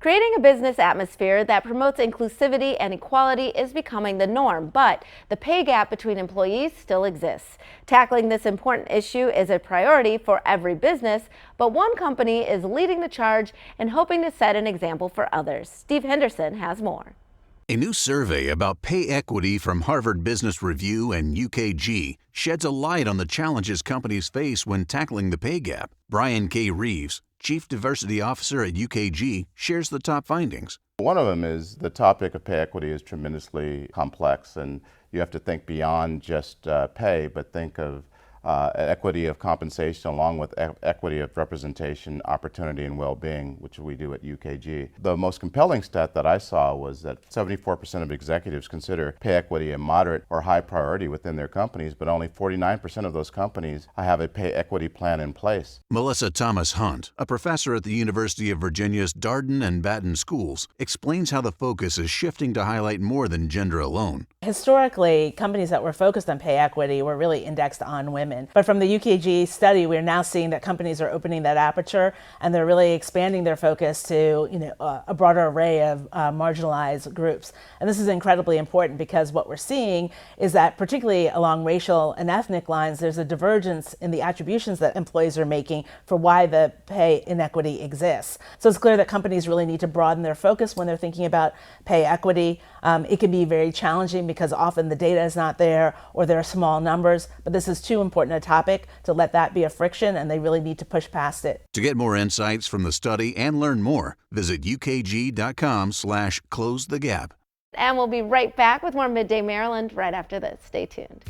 Creating a business atmosphere that promotes inclusivity and equality is becoming the norm, but the pay gap between employees still exists. Tackling this important issue is a priority for every business, but one company is leading the charge and hoping to set an example for others. Steve Henderson has more. A new survey about pay equity from Harvard Business Review and UKG sheds a light on the challenges companies face when tackling the pay gap. Brian K. Reeves, Chief Diversity Officer at UKG, shares the top findings. One of them is the topic of pay equity is tremendously complex, and you have to think beyond just pay, but think of equity of compensation along with equity of representation, opportunity, and well-being, which we do at UKG. The most compelling stat that I saw was that 74% of executives consider pay equity a moderate or high priority within their companies, but only 49% of those companies have a pay equity plan in place. Melissa Thomas Hunt, a professor at the University of Virginia's Darden and Batten schools, explains how the focus is shifting to highlight more than gender alone. Historically, companies that were focused on pay equity were really indexed on women. But from the UKG study, we're now seeing that companies are opening that aperture and they're really expanding their focus to a broader array of marginalized groups. And this is incredibly important because what we're seeing is that particularly along racial and ethnic lines, there's a divergence in the attributions that employees are making for why the pay inequity exists. So it's clear that companies really need to broaden their focus when they're thinking about pay equity. It can be very challenging because often the data is not there or there are small numbers, but this is too important a topic to let that be a friction, and they really need to push past it. To get more insights from the study and learn more, visit ukg.com/closethegap. And we'll be right back with more Midday Maryland right after this. Stay tuned.